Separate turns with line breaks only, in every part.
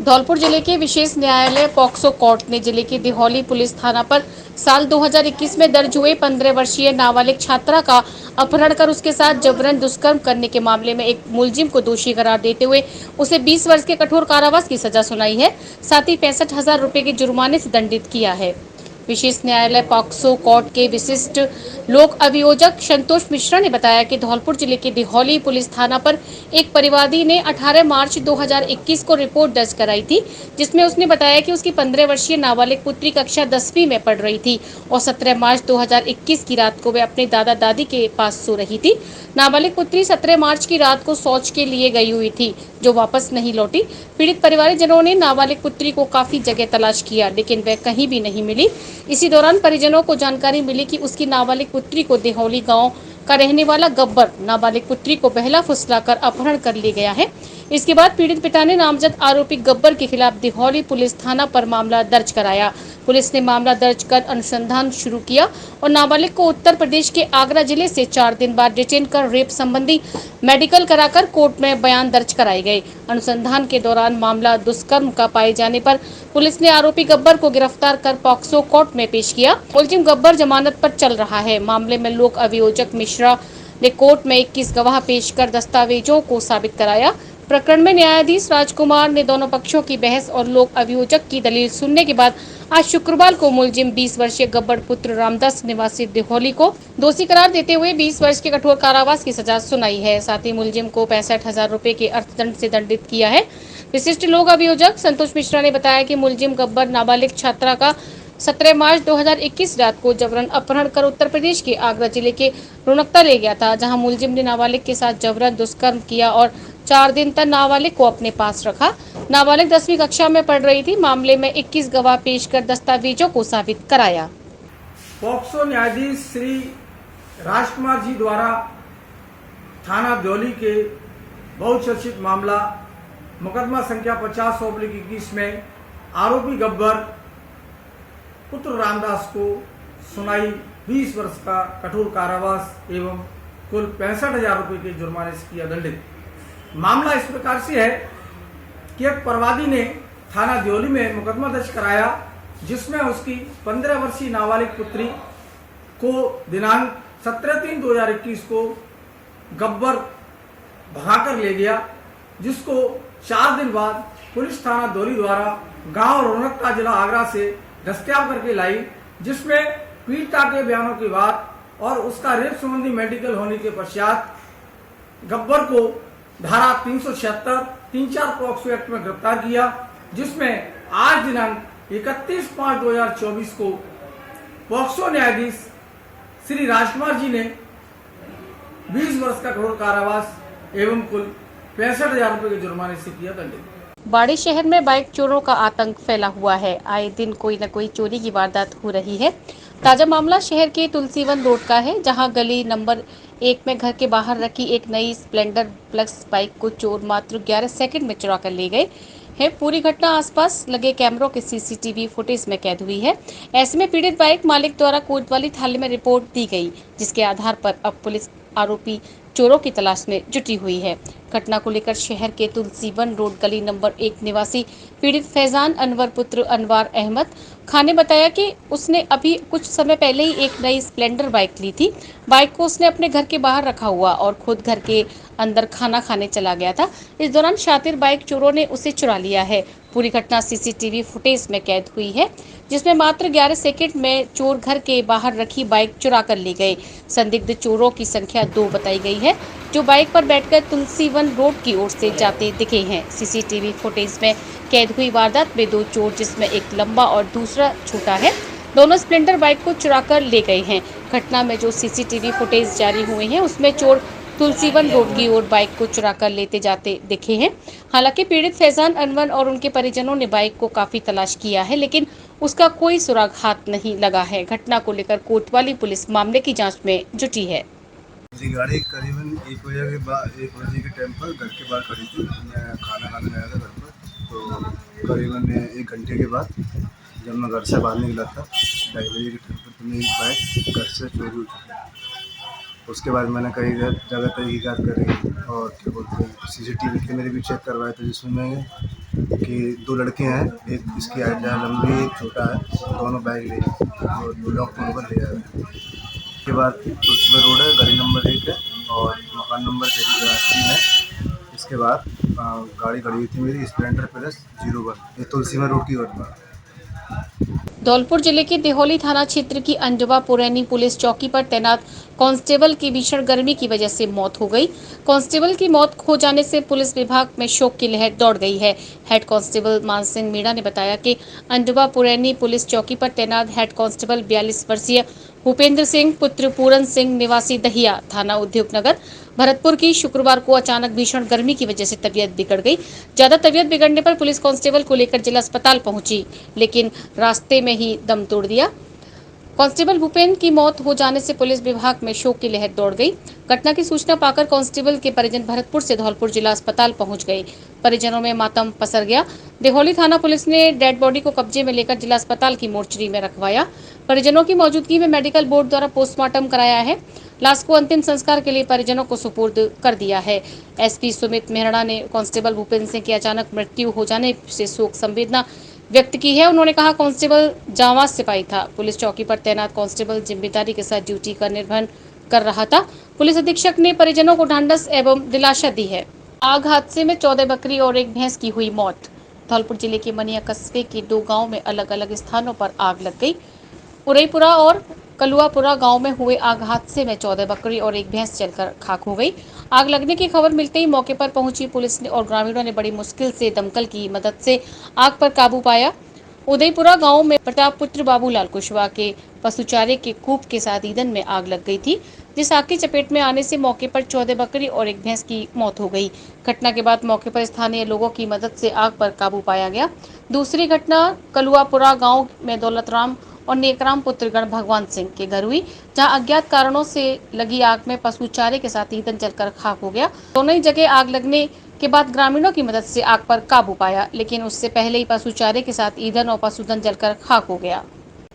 धौलपुर जिले के विशेष न्यायालय पॉक्सो कोर्ट ने जिले के दिहौली पुलिस थाना पर साल 2021 में दर्ज हुए 15 वर्षीय नाबालिग छात्रा का अपहरण कर उसके साथ जबरन दुष्कर्म करने के मामले में एक मुलजिम को दोषी करार देते हुए उसे 20 वर्ष के कठोर कारावास की सजा सुनाई है। साथ ही 65,000 रुपए के जुर्माने से दंडित किया है। विशेष न्यायालय पॉक्सो कोर्ट के विशिष्ट लोक अभियोजक संतोष मिश्रा ने बताया कि धौलपुर जिले के दिहौली पुलिस थाना पर एक परिवादी ने 18 मार्च 2021 को रिपोर्ट दर्ज कराई थी, जिसमें उसने बताया कि उसकी 15 वर्षीय नाबालिग पुत्री कक्षा 10वीं में पढ़ रही थी और 17 मार्च 2021 की रात को वे अपने दादा दादी के पास सो रही थी। नाबालिग पुत्री 17 मार्च की रात को शौच के लिए गई हुई थी, जो वापस नहीं लौटी। पीड़ित परिवारजनों ने नाबालिग पुत्री को काफी जगह तलाश किया, लेकिन वह कहीं भी नहीं मिली। इसी दौरान परिजनों को जानकारी मिली कि उसकी नाबालिग पुत्री को दिहौली गांव का रहने वाला गब्बर नाबालिग पुत्री को बहला फुसलाकर अपहरण कर ले गया है। इसके बाद पीड़ित पिता ने नामजद आरोपी गब्बर के खिलाफ दिहौली पुलिस थाना पर मामला दर्ज कराया। पुलिस ने मामला दर्ज कर अनुसंधान शुरू किया और नाबालिग को उत्तर प्रदेश के आगरा जिले से 4 दिन बाद डिटेन कर रेप संबंधी मेडिकल कराकर कोर्ट में बयान दर्ज कराए गए। अनुसंधान के दौरान मामला दुष्कर्म का पाए जाने पर पुलिस ने आरोपी गब्बर को गिरफ्तार कर पॉक्सो कोर्ट में पेश किया। मुलजिम गब्बर जमानत पर चल रहा है। मामले में लोक अभियोजक मिश्रा ने कोर्ट में 21 गवाह पेश कर दस्तावेजों को साबित कराया। प्रकरण में न्यायाधीश राजकुमार ने दोनों पक्षों की बहस और लोक अभियोजक की दलील सुनने के बाद आज शुक्रवार को मुलजिम 20 वर्षीय गब्बर पुत्र रामदास निवासी दिहौली को दोषी करार देते हुए 20 वर्ष के कठोर कारावास की सजा सुनाई है। साथ ही मुलजिम को 65,000 रुपए के अर्थदंड से दंडित किया है। विशिष्ट लोक अभियोजक संतोष मिश्रा ने बताया कि मुलजिम गब्बर नाबालिग छात्रा का 17 मार्च 2021 रात को जबरन अपहरण कर उत्तर प्रदेश के आगरा जिले के रोहतक ले गया था, जहां मुलजिम ने नाबालिग के साथ जबरन दुष्कर्म किया और 4 दिन तक नाबालिग को अपने पास रखा। नाबालिग 10वीं कक्षा में पढ़ रही थी। मामले में 21 गवाह पेश कर दस्तावेजों को साबित कराया।
पॉक्सो न्यायाधीश श्री राजकुमार जी द्वारा थाना दिहौली के बहुचर्चित मामला मुकदमा संख्या 50/21 में आरोपी गब्बर पुत्र रामदास को सुनाई 20 वर्ष का कठोर कारावास एवं कुल 65,000 रुपए के जुर्माने से किया दंडित। मामला इस प्रकार से है कि एक परवादी ने थाना दिहौली में मुकदमा दर्ज कराया, जिसमें उसकी 15 वर्षीय नाबालिग पुत्री को दिनांक 17/3/2021 को गब्बर भगाकर ले गया, जिसको 4 दिन बाद पुलिस थाना दिहौली द्वारा गांव रोहतक जिला आगरा से दस्तयाब करके लाई, जिसमें पीड़िता के बयानों के बाद और उसका रेप संबंधी मेडिकल होने के पश्चात गब्बर को धारा 376, 3-4 पॉक्सो एक्ट में गिरफ्तार किया, जिसमें आज दिनांक 31/5/2024 को पॉक्सो न्यायाधीश श्री राजकुमार जी ने 20 वर्ष का कठोर कारावास एवं कुल 65,000 रुपए के जुर्माने से किया दंडित।
बाड़ी शहर में बाइक चोरों का आतंक फैला हुआ है। आए दिन कोई न कोई चोरी की वारदात हो रही है। ताजा मामला शहर के तुलसीवन रोड का है, जहां गली नंबर 1 में घर के बाहर रखी एक नई स्प्लेंडर प्लस बाइक को चोर मात्र 11 सेकंड में चुरा कर ले गए है। पूरी घटना आसपास लगे कैमरों के सीसीटीवी फुटेज में कैद हुई है। ऐसे में पीड़ित बाइक मालिक द्वारा कोतवाली थाने में रिपोर्ट दी गई, जिसके आधार पर अब पुलिस आरोपी चोरों की तलाश में जुटी हुई है। घटना को लेकर शहर के तुलसीवन रोड गली नंबर 1 निवासी पीड़ित फैजान अनवर पुत्र अनवार अहमद खान ने बताया कि उसने अभी कुछ समय पहले ही एक नई स्प्लेंडर बाइक ली थी। बाइक को उसने अपने घर के बाहर रखा हुआ और खुद घर के अंदर खाना खाने चला गया था। इस दौरान शातिर बाइक चोरों ने उसे चुरा लिया है। पूरी घटना सीसीटीवी फुटेज में कैद हुई है, जिसमें मात्र 11 सेकंड में चोर घर के बाहर रखी बाइक चुरा कर ले गए। संदिग्ध चोरों की संख्या 2 बताई गई है, जो बाइक पर बैठकर तुलसीवन रोड की ओर से जाते दिखे हैं। सीसीटीवी फुटेज में कैद हुई वारदात में 2 चोर, जिसमें एक लंबा और दूसरा छोटा है, दोनों स्प्लेंडर बाइक को चुरा कर ले गए हैं। घटना में जो सीसीटीवी फुटेज जारी हुए हैं, उसमें चोर तुलसीवन रोड की ओर बाइक को चुरा कर लेते जाते दिखे हैं। हालांकि पीड़ित फैजान अनवर और उनके परिजनों ने बाइक को काफी तलाश किया है, लेकिन उसका कोई सुराग हाथ नहीं लगा है। घटना को लेकर कोतवाली पुलिस मामले की जांच में जुटी है।
गाड़ी करीबन 1 बजे के टाइम पर घर के बाहर खड़ी थी। मैं खाना खाने गया था घर पर, तो करीबन 1 घंटे के बाद जब मैं घर से बाहर निकला था 2:30 बजे के टाइम पर, तो मेरी बाइक घर से चोरी हुई। उसके बाद मैंने कई जगह तहकीकात करी और क्या बोलते हैं सीसीटीवी कैमरे भी चेक करवाए थे, जिसमें मैं कि 2 लड़के हैं, एक इसकी हाइट ज़्यादा लंबी है, एक छोटा है, दोनों बैग ले और ब्लॉक तोड़ कर ले जा रहे हैं। उसके बाद तुलसीपुर रोड है, गली नंबर 1 है और मकान नंबर 3 है। इसके बाद गाड़ी खड़ी हुई थी मेरी स्प्लेंडर प्लस 01, ये तुलसीपुर रोड की घटना है।
धौलपुर जिले के दिहोली थाना क्षेत्र की अंडवा पुरैनी पुलिस चौकी पर तैनात कांस्टेबल की भीषण गर्मी की वजह से मौत हो गई। कांस्टेबल की मौत हो जाने से पुलिस विभाग में शोक की लहर दौड़ गई है। हेड कांस्टेबल मान सिंह मीणा ने बताया कि अंडवा पुरैनी पुलिस चौकी पर तैनात हेड कांस्टेबल 42 वर्षीय भूपेंद्र सिंह पुत्र पूरन सिंह निवासी दहिया थाना उद्योग नगर भरतपुर की शुक्रवार को अचानक भीषण गर्मी की वजह से तबीयत बिगड़ गई। ज्यादा तबीयत बिगड़ने पर पुलिस कांस्टेबल को लेकर जिला अस्पताल पहुंची, लेकिन रास्ते में ही दम तोड़ दिया। कांस्टेबल भूपेंद्र की मौत हो जाने से पुलिस विभाग में शोक की लहर दौड़ गई। घटना की सूचना पाकर कांस्टेबल के परिजन भरतपुर से धौलपुर जिला अस्पताल पहुंच गए। परिजनों में मातम पसर गया। दिहोली थाना पुलिस ने डेड बॉडी को कब्जे में लेकर जिला अस्पताल की मोर्चरी में रखवाया। परिजनों की मौजूदगी में मेडिकल बोर्ड द्वारा पोस्टमार्टम कराया है। लाश को अंतिम संस्कार के लिए परिजनों को सुपुर्द कर दिया है। एसपी सुमित मेहरा ने कांस्टेबल भूपेंद्र सिंह की अचानक मृत्यु हो जाने से शोक संवेदना व्यक्त की है। उन्होंने कहा, कांस्टेबल जांबाज सिपाही था। पुलिस चौकी पर तैनात कांस्टेबल जिम्मेदारी के साथ ड्यूटी का निर्वहन कर रहा था। पुलिस अधीक्षक ने परिजनों को ढांढस एवं दिलासा दी है। आग हादसे में 14 बकरी और एक भैंस की हुई मौत। धौलपुर जिले के मनिया कस्बे के 2 गांव में अलग अलग स्थानों पर आग लग गई। उरईपुरा और कलुआपुरा गांव में हुए आग हादसे में 14 बकरी और एक भैंस जलकर खाक हो गई। आग लगने की खबर मिलते ही मौके पर पहुंची पुलिस ने और ग्रामीणों ने बड़ी मुश्किल से दमकल की मदद से आग पर काबू पाया। उदयपुरा गांव में प्रताप पुत्र बाबूलाल कुशवाहा के पशुचारे के कूप के साथ ईंधन में आग लग गई थी, जिस आग की चपेट में आने से मौके पर 14 बकरी और एक भैंस की मौत हो गई। घटना के बाद मौके पर स्थानीय लोगों की मदद से आग पर काबू पाया गया। दूसरी घटना कलुआपुरा गांव में दौलतराम और नेकराम पुत्रगण भगवान सिंह के घर हुई, जहां अज्ञात कारणों से लगी आग में पशु चारे के साथ ईंधन जलकर खाक हो गया। दोनों ही जगह आग लगने के बाद ग्रामीणों की मदद से आग पर काबू पाया, लेकिन उससे पहले ही पशु चारे के साथ ईंधन और पशुधन जलकर खाक हो गया।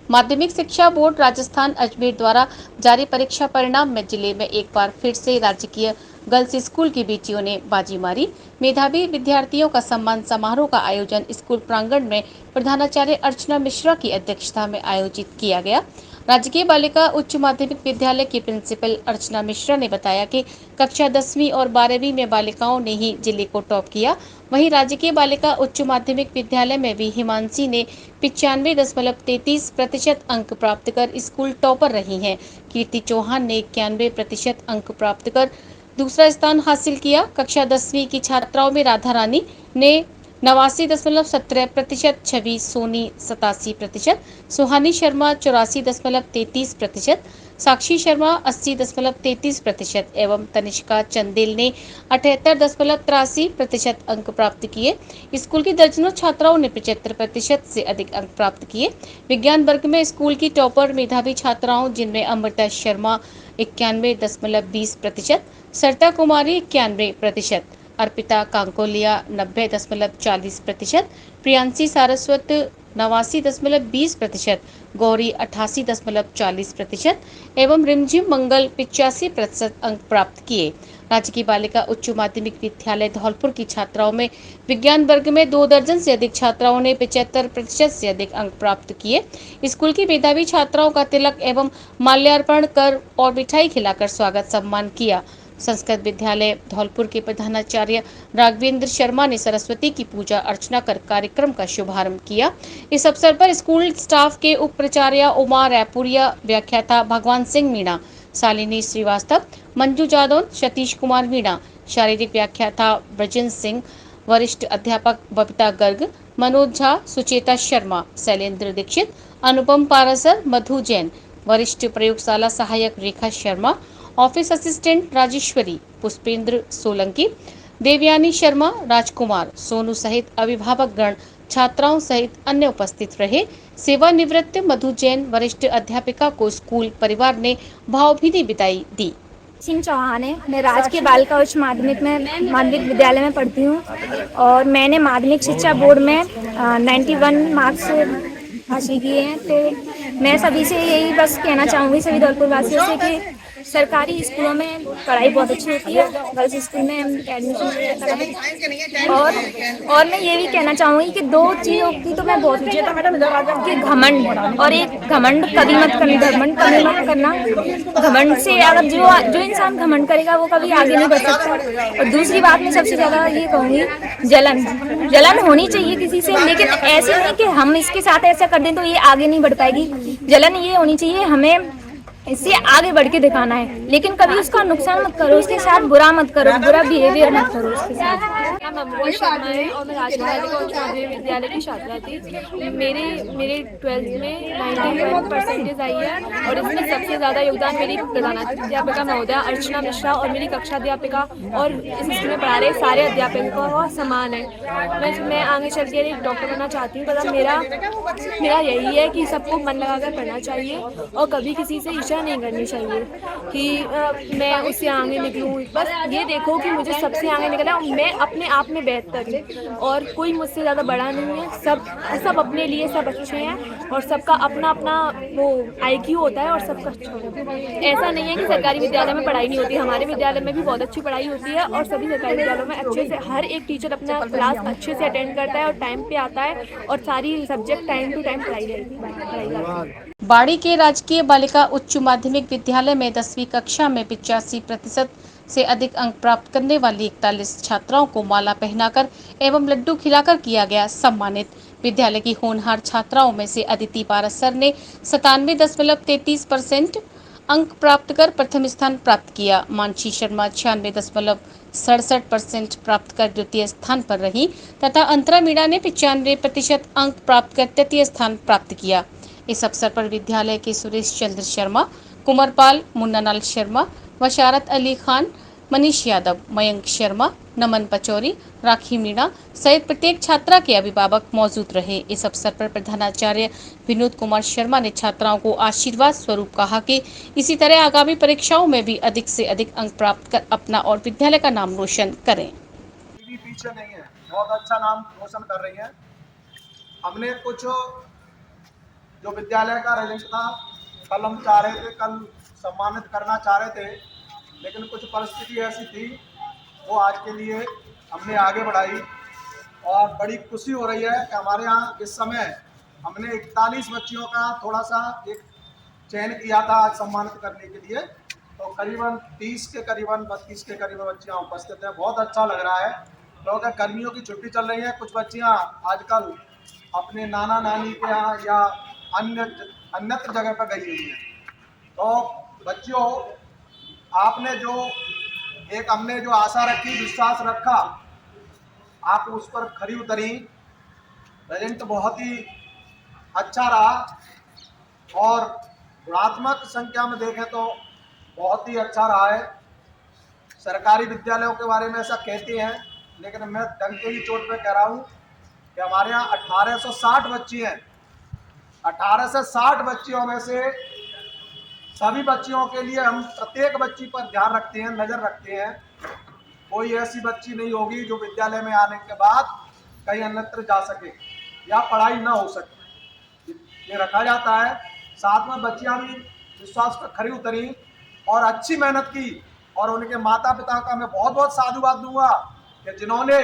माध्यमिक शिक्षा बोर्ड राजस्थान अजमेर द्वारा जारी परीक्षा परिणाम में जिले में एक बार फिर से राजकीय गर्ल्स स्कूल की बेटियों ने बाजी मारी। मेधावी विद्यार्थियों का सम्मान समारोह का आयोजन स्कूल प्रांगण में प्रधानाचार्य अर्चना मिश्रा की अध्यक्षता में आयोजित किया गया। राजकीय बालिका उच्च माध्यमिक विद्यालय की प्रिंसिपल अर्चना मिश्रा ने बताया कि कक्षा 10वीं और 12वीं में बालिकाओं ने ही जिले को टॉप किया। वहीं राजकीय बालिका उच्च माध्यमिक विद्यालय में भी हिमांशी ने 95.33% अंक प्राप्त कर स्कूल टॉपर रही हैं। कीर्ति चौहान ने 91% अंक प्राप्त कर दूसरा स्थान हासिल किया। कक्षा 10वीं की छात्राओं में राधा रानी ने 89.17%, छवि सोनी 87%, सुहानी शर्मा 84.33%, साक्षी शर्मा 80.33% एवं तनिष्का चंदेल ने 78.83% अंक प्राप्त किए। स्कूल की दर्जनों छात्राओं ने 75% से अधिक अंक प्राप्त किए। विज्ञान वर्ग में स्कूल की टॉपर मेधावी छात्राओं जिनमें अमृता शर्मा 91.20%, सरिता कुमारी 91%, अर्पिता कांकोलिया 90.40%, प्रियांशी सारस्वत 89.20%, गौरी 88.40% एवं रिमझिम मंगल 85% अंक प्राप्त किए। राज्य की बालिका उच्च माध्यमिक विद्यालय धौलपुर की छात्राओं में विज्ञान वर्ग में 2 दर्जन से अधिक छात्राओं ने 75% से अधिक अंक प्राप्त किए। स्कूल की मेधावी छात्राओं का तिलक एवं माल्यार्पण कर और मिठाई खिलाकर स्वागत सम्मान किया। संस्कृत विद्यालय धौलपुर के प्रधानाचार्य राघवेंद्र शर्मा ने सरस्वती की पूजा अर्चना कर कार्यक्रम का शुभारंभ किया। इस अवसर पर स्कूल स्टाफ के उप प्राचार्य उमा रायपुरिया, व्याख्याता भगवान सिंह मीणा, शालिनी श्रीवास्तव, मंजू जादौन, सतीश कुमार मीणा, शारीरिक व्याख्याता ब्रजेंद्र सिंह, वरिष्ठ अध्यापक बबीता गर्ग, मनोज झा, सुचेता शर्मा, शैलेंद्र दीक्षित, अनुपम पारासर, मधु जैन, वरिष्ठ प्रयोगशाला सहायक रेखा शर्मा, ऑफिस असिस्टेंट राजेश्वरी, पुष्पेंद्र सोलंकी, देवयानी शर्मा, राजकुमार, सोनू सहित अभिभावक गण, छात्राओं सहित अन्य उपस्थित रहे। सेवानिवृत्त मधु जैन, वरिष्ठ अध्यापिका को स्कूल परिवार ने भावभीनी विदाई दी।
सिंह चौहान है। मैं राजकीय बालिका उच्च माध्यमिक विद्यालय में पढ़ती हूँ और मैंने माध्यमिक शिक्षा बोर्ड में 91 मार्क्स हासिल किए हैं। तो मैं सभी से यही बस कहना चाहूँगी, सभी धौलपुर वासियों से, कि सरकारी स्कूलों में पढ़ाई बहुत अच्छी होती है, गर्ल्स स्कूल में एडमिशन करा है। और मैं ये भी कहना चाहूँगी कि दो चीज़ों की तो मैं बहुत कि घमंड, और एक घमंड कभी मत करना। घमंड से अगर जो इंसान घमंड करेगा वो कभी आगे नहीं बढ़ सकता। और दूसरी बात मैं सबसे ज़्यादा ये कहूँगी, जलन होनी चाहिए किसी से, लेकिन ऐसे नहीं कि हम इसके साथ ऐसा कर दें तो ये आगे नहीं बढ़ पाएगी। जलन ये होनी चाहिए, हमें इससे आगे बढ़ के दिखाना है, लेकिन कभी उसका नुकसान मत करो, उसके साथ बुरा मत करो, बुरा बिहेवियर मत करो उसके साथ।
मैं अमृता शर्मा है और मैं राजकीय बालिका उच्च माध्यमिक विद्यालय की छात्रा थी। मेरे 12th में 91% आई है और इसमें सबसे ज़्यादा योगदान मेरी प्रधानाध्यापिका महोदया अर्चना मिश्रा और मेरी कक्षा अध्यापिका और इस स्कूल में पढ़ा रहे सारे अध्यापकों का समान है। मैं आगे चल के एक डॉक्टर बनना चाहती हूँ, पर मेरा यही है कि सबको मन लगाकर पढ़ना चाहिए और कभी किसी से ईर्ष्या नहीं करनी चाहिए कि मैं उससे आगे निकलूँ। बस ये देखो कि मुझे सबसे आगे निकलना है, मैं अपने आप में बेहतर हूँ और कोई मुझसे ज़्यादा बड़ा नहीं है। सब अपने लिए सब अच्छे हैं और सबका अपना अपना वो IQ होता है और सबका अच्छा होता है। ऐसा नहीं है कि सरकारी विद्यालय में पढ़ाई नहीं होती, हमारे विद्यालय में भी बहुत अच्छी पढ़ाई होती है और सभी सरकारी विद्यालयों में अच्छे से हर एक टीचर अपना क्लास अच्छे से अटेंड करता है और टाइम पे आता है और सारी सब्जेक्ट टाइम टू टाइम पढ़ाई जाती है।
बाड़ी के राजकीय बालिका उच्च माध्यमिक विद्यालय में 10वीं कक्षा में 85% से अधिक अंक प्राप्त करने वाली 41 छात्राओं को माला पहनाकर एवं लड्डू खिलाकर किया गया सम्मानित। विद्यालय की होनहार छात्राओं में से अदिति पारसर ने 97.33% अंक प्राप्त कर प्रथम स्थान प्राप्त किया। मानसी शर्मा 96.67% प्राप्त कर द्वितीय स्थान पर रही तथा अंतरा मीणा ने 95% अंक प्राप्त कर तृतीय स्थान प्राप्त किया। इस अवसर पर विद्यालय के सुरेश चंद्र शर्मा, कुमारपाल, मुन्नालाल शर्मा, वशारत अली खान, मनीष यादव, मयंक शर्मा, नमन पचौरी, राखी मीणा सहित प्रत्येक छात्रा के अभिभावक मौजूद रहे। इस अवसर पर प्रधानाचार्य विनोद कुमार शर्मा ने छात्राओं को आशीर्वाद स्वरूप कहा कि इसी तरह आगामी परीक्षाओं में भी अधिक से अधिक अंक प्राप्त कर अपना और विद्यालय का नाम रोशन करें।
पीछे नहीं है, बहुत अच्छा नाम रोशन कर रही है। हमने कुछ जो विद्यालय का रिजल्ट था कल हम चाह रहे थे, कल सम्मानित करना चाह रहे थे, लेकिन कुछ परिस्थिति ऐसी थी वो आज के लिए हमने आगे बढ़ाई और बड़ी खुशी हो रही है कि हमारे यहाँ इस समय हमने 41 बच्चियों का थोड़ा सा एक चयन किया था आज सम्मानित करने के लिए, तो करीबन 30 के करीबन 32 के करीबन बच्चियाँ उपस्थित हैं। बहुत अच्छा लग रहा है क्योंकि गर्मियों की छुट्टी चल रही है, कुछ बच्चियाँ आजकल अपने नाना नानी के यहाँ या अन्यत्र जगह पर गई हुई है। तो बच्चियों, आपने हमने जो आशा रखी, विश्वास रखा, आप उस पर खरी उतरी। रिजल्ट बहुत ही अच्छा रहा और गुणात्मक संख्या में देखें तो बहुत ही अच्छा रहा है। सरकारी विद्यालयों के बारे में ऐसा कहते हैं, लेकिन मैं डंके की चोट पे कह रहा हूँ कि हमारे यहाँ 1860 बच्ची हैं। 1860 बच्चियों में से सभी बच्चियों के लिए हम प्रत्येक बच्ची पर ध्यान रखते हैं, नज़र रखते हैं। कोई ऐसी बच्ची नहीं होगी जो विद्यालय में आने के बाद कहीं अन्यत्र जा सके या पढ़ाई ना हो सके, ये रखा जाता है। साथ में बच्चियां भी विश्वास पर खरी उतरी और अच्छी मेहनत की और उनके माता पिता का मैं बहुत बहुत साधुवाद दूंगा कि जिन्होंने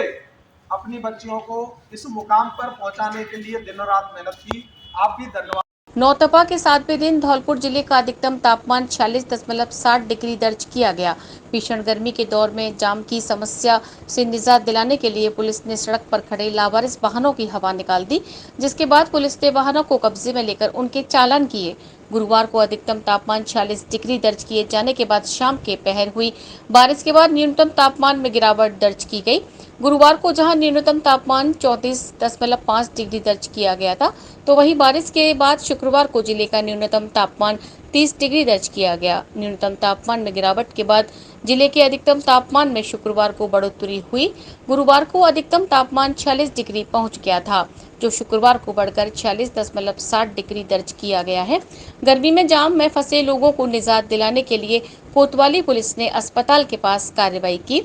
अपनी बच्चियों को इस मुकाम पर पहुंचाने के लिए दिनों रात मेहनत की। आप भी धन्यवाद।
नौतपा के 7वें दिन धौलपुर जिले का अधिकतम तापमान 46.60 डिग्री दर्ज किया गया। भीषण गर्मी के दौर में जाम की समस्या से निजात दिलाने के लिए पुलिस ने सड़क पर खड़े लावारिस वाहनों की हवा निकाल दी, जिसके बाद पुलिस ने वाहनों को कब्जे में लेकर उनके चालान किए। गुरुवार को अधिकतम तापमान 46 डिग्री दर्ज किए जाने के बाद शाम के पहर हुई बारिश के बाद न्यूनतम तापमान में गिरावट दर्ज की गई। गुरुवार को जहां न्यूनतम तापमान 34.5 डिग्री दर्ज किया गया था, तो वहीं बारिश के बाद शुक्रवार को जिले का न्यूनतम तापमान 30 डिग्री दर्ज किया गया। न्यूनतम तापमान में गिरावट के बाद जिले के अधिकतम तापमान में शुक्रवार को बढ़ोतरी हुई। गुरुवार को अधिकतम तापमान 46 डिग्री पहुंच गया था, जो शुक्रवार को बढ़कर 46.60 डिग्री दर्ज किया गया है। गर्मी में जाम में फंसे लोगों को निजात दिलाने के लिए कोतवाली पुलिस ने अस्पताल के पास कार्रवाई की।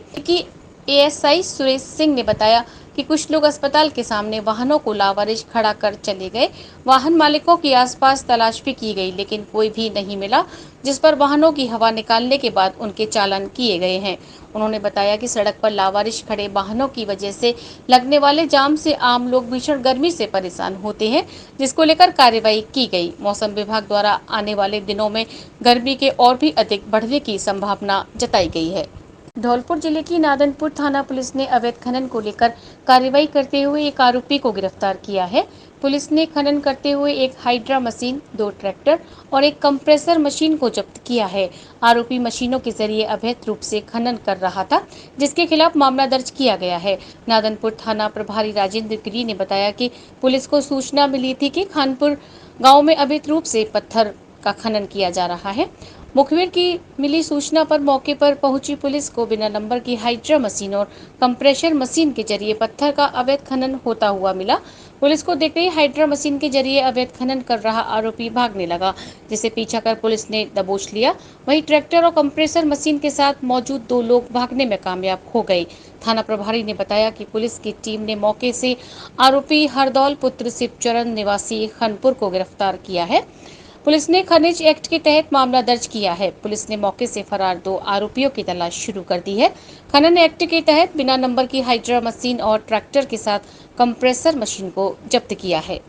ASI सुरेश सिंह ने बताया कि कुछ लोग अस्पताल के सामने वाहनों को लावारिश खड़ा कर चले गए। वाहन मालिकों की आसपास तलाश भी की गई, लेकिन कोई भी नहीं मिला, जिस पर वाहनों की हवा निकालने के बाद उनके चालान किए गए हैं। उन्होंने बताया कि सड़क पर लावारिश खड़े वाहनों की वजह से लगने वाले जाम से आम लोग भीषण गर्मी से परेशान होते हैं, जिसको लेकर कार्रवाई की गई। मौसम विभाग द्वारा आने वाले दिनों में गर्मी के और भी अधिक बढ़ने की संभावना जताई गई है। धौलपुर जिले की नादनपुर थाना पुलिस ने अवैध खनन को लेकर कार्रवाई करते हुए एक आरोपी को गिरफ्तार किया है। पुलिस ने खनन करते हुए एक हाइड्रा मशीन, 2 ट्रैक्टर और एक कंप्रेसर मशीन को जब्त किया है। आरोपी मशीनों के जरिए अवैध रूप से खनन कर रहा था, जिसके खिलाफ मामला दर्ज किया गया है। नादनपुर थाना प्रभारी राजेंद्र गिरी ने बताया कि पुलिस को सूचना मिली थी कि खानपुर गाँव में अवैध रूप से पत्थर का खनन किया जा रहा है। मुखबिर की मिली सूचना पर मौके पर पहुंची पुलिस को बिना नंबर की हाइड्रा मशीन और कंप्रेशर मशीन के जरिए पत्थर का अवैध खनन होता हुआ मिला। पुलिस को देखते ही हाइड्रा मशीन के जरिए अवैध खनन कर रहा आरोपी भागने लगा, जिसे पीछा कर पुलिस ने दबोच लिया। वहीं ट्रैक्टर और कंप्रेसर मशीन के साथ मौजूद 2 लोग भागने में कामयाब हो गए। थाना प्रभारी ने बताया कि पुलिस की टीम ने मौके से आरोपी हरदौल पुत्र शिवचरण निवासी खानपुर को गिरफ्तार किया है। पुलिस ने खनिज एक्ट के तहत मामला दर्ज किया है। पुलिस ने मौके से फरार 2 आरोपियों की तलाश शुरू कर दी है। खनन एक्ट के तहत बिना नंबर की हाइड्रा मशीन और ट्रैक्टर के साथ कंप्रेसर मशीन को जब्त किया है।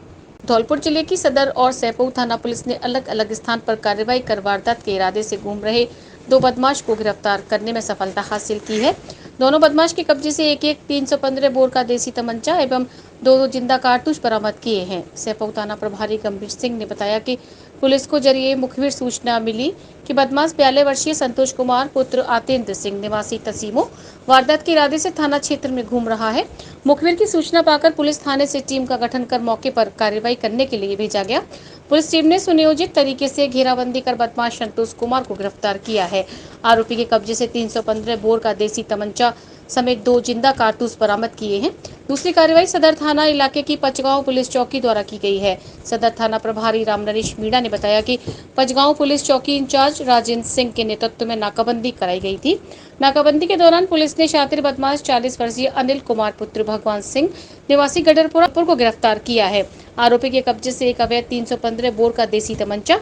धौलपुर जिले की सदर और सैपऊ थाना पुलिस ने अलग अलग स्थान पर कार्रवाई कर वारदात के इरादे से घूम रहे 2 बदमाश को गिरफ्तार करने में सफलता हासिल की है। दोनों बदमाश के कब्जे से एक 315 बोर का देसी तमंचा एवं 2 जिंदा कारतूस बरामद किए हैं। सैपऊ थाना प्रभारी गंभीर सिंह ने बताया कि पुलिस को जरिए मुखबिर सूचना मिली कि बदमाश 42 वर्षीय संतोष कुमार पुत्र आतेंद्र सिंह निवासी तसीमो वारदात के इरादे से थाना क्षेत्र में घूम रहा है। मुखबिर की सूचना पाकर पुलिस थाने से टीम का गठन कर मौके पर कार्रवाई करने के लिए भेजा गया। पुलिस टीम ने सुनियोजित तरीके से घेराबंदी कर बदमाश संतोष कुमार को गिरफ्तार किया है। आरोपी के कब्जे से 315 बोर का देसी तमंचा समेत 2 जिंदा कारतूस बरामद किए हैं। दूसरी कार्रवाई सदर थाना इलाके की पचगांव पुलिस चौकी द्वारा की गई है। सदर थाना प्रभारी रामनरेश मीणा ने बताया कि पचगांव पुलिस चौकी इंचार्ज राजेंद्र सिंह के नेतृत्व में नाकाबंदी कराई गई थी। नाकाबंदी के दौरान पुलिस ने शातिर बदमाश 40 वर्षीय अनिल कुमार पुत्र भगवान सिंह निवासी गडरपुरा को गिरफ्तार किया है। आरोपी के कब्जे से एक अवैध 315 बोर का देसी तमंचा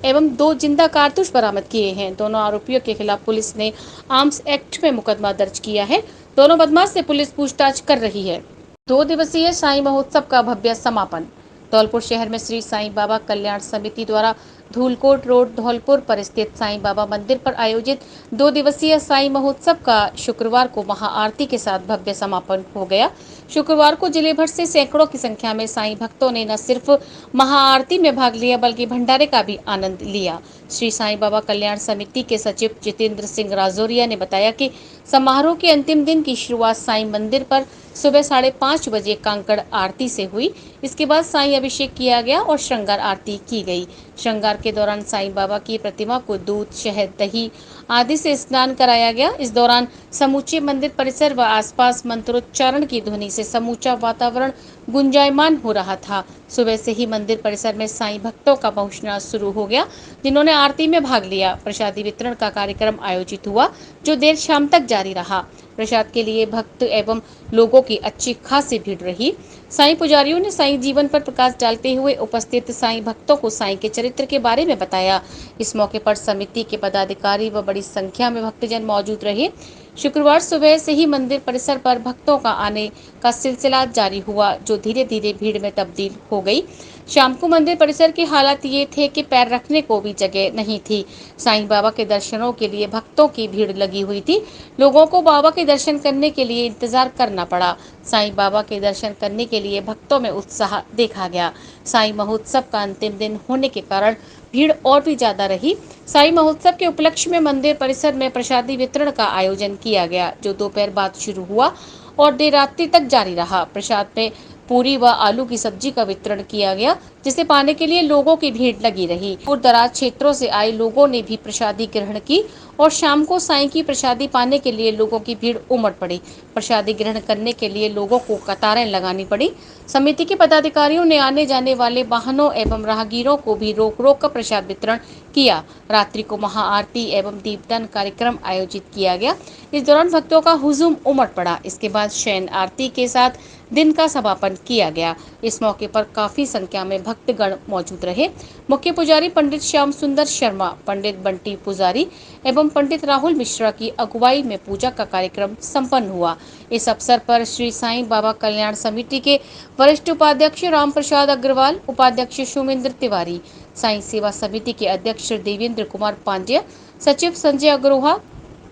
एवं 2 जिंदा कारतूस बरामद किए हैं। दोनों आरोपियों के खिलाफ पुलिस ने आर्म्स एक्ट में मुकदमा दर्ज किया है। दोनों बदमाश से पुलिस पूछताछ कर रही है। 2 दिवसीय साईं महोत्सव का भव्य समापन। धौलपुर शहर में श्री साईं बाबा कल्याण समिति द्वारा धूलकोट रोड धौलपुर पर स्थित साईं बाबा मंदिर पर आयोजित 2 दिवसीय साईं महोत्सव का शुक्रवार को महाआरती के साथ भव्य समापन हो गया। शुक्रवार को जिले भर से सैकड़ों की संख्या में साईं भक्तों ने न सिर्फ महाआरती में भाग लिया बल्कि भंडारे का भी आनंद लिया। श्री साईं बाबा कल्याण समिति के सचिव जितेंद्र सिंह राजौरिया ने बताया कि समारोह के अंतिम दिन की शुरुआत साईं मंदिर पर सुबह 5:30 बजे कांकड़ आरती से हुई। इसके बाद साईं अभिषेक किया गया और श्रृंगार आरती की गई। श्रृंगार के दौरान साईं बाबा की प्रतिमा को दूध, शहद, दही आदि से स्नान कराया गया। इस दौरान समूचे मंदिर परिसर व आसपास मंत्रोच्चारण की ध्वनि से समूचा वातावरण गुंजायमान हो रहा था। सुबह से ही मंदिर परिसर में साईं भक्तों का पहुंचना शुरू हो गया, जिन्होंने आरती में भाग लिया। प्रसादी वितरण का कार्यक्रम आयोजित हुआ, जो देर शाम तक जारी रहा। प्रसाद के लिए भक्त एवं लोगों की अच्छी खासी भीड़ रही। साईं पुजारियों ने साईं जीवन पर प्रकाश डालते हुए उपस्थित साईं भक्तों को साईं के चरित्र के बारे में बताया। इस मौके पर समिति के पदाधिकारी व बड़ी संख्या में भक्तजन मौजूद रहे। शुक्रवार सुबह से ही मंदिर परिसर पर भक्तों का आने का सिलसिला जारी हुआ, जो धीरे धीरे भीड़ में तब्दील हो गई। शाम को मंदिर परिसर के हालात ये थे कि पैर रखने को भी जगह नहीं थी। साईं बाबा के दर्शनों के लिए भक्तों की भीड़ लगी हुई थी। लोगों को बाबा के दर्शन करने के लिए इंतजार करना पड़ा। साईं बाबा के दर्शन करने के लिए भक्तों में उत्साह देखा गया। साईं महोत्सव का अंतिम दिन होने के कारण भीड़ और भी ज्यादा रही। साईं महोत्सव के उपलक्ष्य में मंदिर परिसर में प्रसादी वितरण का आयोजन किया गया, जो दोपहर बाद शुरू हुआ और देर रात्रि तक जारी रहा। प्रसाद में पूरी व आलू की सब्जी का वितरण किया गया, जिसे पाने के लिए लोगों की भीड़ लगी रही। दूर दराज क्षेत्रों से आए लोगों ने भी प्रसादी ग्रहण की और शाम को साईं की प्रसादी पाने के लिए लोगों की भीड़ उमड़ पड़ी। प्रसादी ग्रहण करने के लिए लोगों को कतारें लगानी पड़ी। समिति के पदाधिकारियों ने आने जाने वाले वाहनों एवं राहगीरों को भी रोक रोक कर प्रसाद वितरण किया। रात्रि को महाआरती एवं दीपदान कार्यक्रम आयोजित किया गया। इस दौरान भक्तों का हुजूम उमड़ पड़ा। इसके बाद शयन आरती के साथ दिन का समापन किया गया। इस मौके पर काफी संख्या में भक्तगण मौजूद रहे। मुख्य पुजारी पंडित श्याम सुंदर शर्मा, पंडित बंटी पुजारी एवं पंडित राहुल मिश्रा की अगुवाई में पूजा का कार्यक्रम संपन्न हुआ। इस अवसर पर श्री साईं बाबा कल्याण समिति के वरिष्ठ उपाध्यक्ष राम प्रसाद अग्रवाल, उपाध्यक्ष सुमेंद्र तिवारी, साईं सेवा समिति के अध्यक्ष देवेंद्र कुमार पांड्या, सचिव संजय अग्रोहा,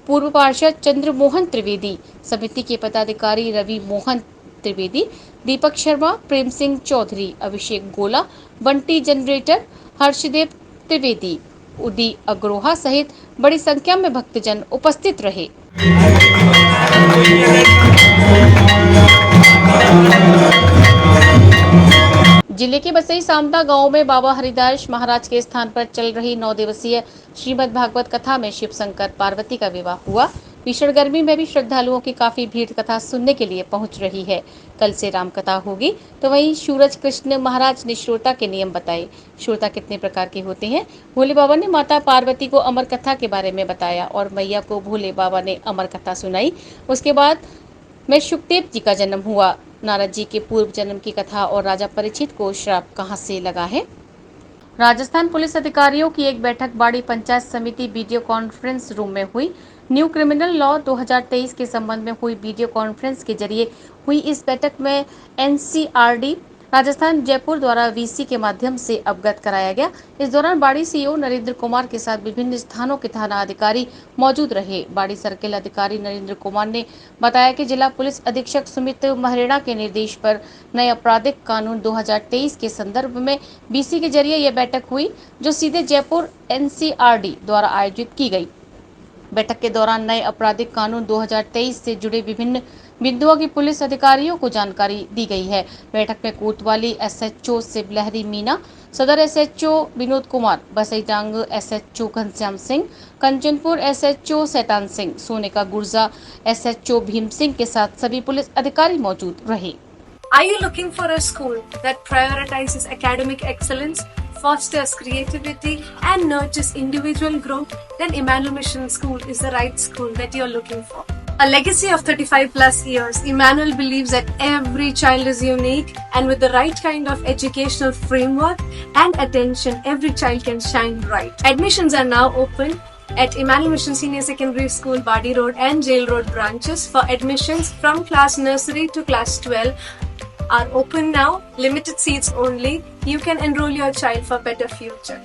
पूर्व पार्षद चंद्रमोहन त्रिवेदी, समिति के पदाधिकारी रवि मोहन त्रिवेदी, दीपक शर्मा, प्रेम सिंह चौधरी, अभिषेक गोला, बंटी जनरेटर, हर्षदेव त्रिवेदी, उदी अग्रोहा सहित बड़ी संख्या में भक्तजन उपस्थित रहे। जिले के बसई सामदा गांव में बाबा हरिदास महाराज के स्थान पर चल रही 9 दिवसीय श्रीमद् भागवत कथा में शिव शंकर पार्वती का विवाह हुआ। भीषण गर्मी में भी श्रद्धालुओं की काफी भीड़ कथा सुनने के लिए पहुंच रही है। कल से राम कथा होगी, तो वहीं सूरज कृष्ण महाराज ने श्रोता के नियम बताए। श्रोता कितने प्रकार के होते हैं। भोले बाबा ने माता पार्वती को अमर कथा के बारे में बताया और मैया को भोले बाबा ने अमर कथा सुनाई। उसके बाद में शुकदेव जी का जन्म हुआ। नारद जी के पूर्व जन्म की कथा और राजा परीक्षित को श्राप कहां से लगा है। राजस्थान पुलिस अधिकारियों की एक बैठक बाड़ी पंचायत समिति वीडियो कॉन्फ्रेंस रूम में हुई। न्यू क्रिमिनल लॉ 2023 के संबंध में हुई वीडियो कॉन्फ्रेंस के जरिए हुई इस बैठक में एनसीआरडी राजस्थान जयपुर द्वारा वीसी के माध्यम से अवगत कराया गया। इस दौरान बाड़ी सीओ नरेंद्र कुमार के साथ विभिन्न स्थानों के थाना अधिकारी मौजूद रहे। बाड़ी सर्किल अधिकारी नरेंद्र कुमार ने बताया कि जिला पुलिस अधीक्षक सुमित महरेड़ा के निर्देश पर नए आपराधिक कानून 2023 के संदर्भ में वीसी के जरिए यह बैठक हुई, जो सीधे जयपुर एनसीआरडी द्वारा आयोजित की गई। बैठक के दौरान नए आपराधिक कानून 2023 से जुड़े विभिन्न बिंदुओं की पुलिस अधिकारियों को जानकारी दी गई है। बैठक में कोतवाली SHO Shivlahari Meena, Sadar SHO Vinod Kumar, Basaitang SHO Ghanshyam Singh, Kanchanpur SHO Saitan Singh, Soneka Gurja SHO Bhim Singh के साथ सभी पुलिस अधिकारी मौजूद रहे।
Are you looking for a school that prioritizes academic excellence, fosters creativity and nurtures individual growth? Then Emmanuel Mission School is the right school that you're looking for. A legacy of 35 plus years, Emmanuel believes that every child is unique, and with the right kind of educational framework and attention, every child can shine bright. Admissions are now open at Emmanuel Mission Senior Secondary School, Badi Road and Jail Road branches. For admissions from class nursery to class 12 are open now, limited seats only. You can enroll your child for better future.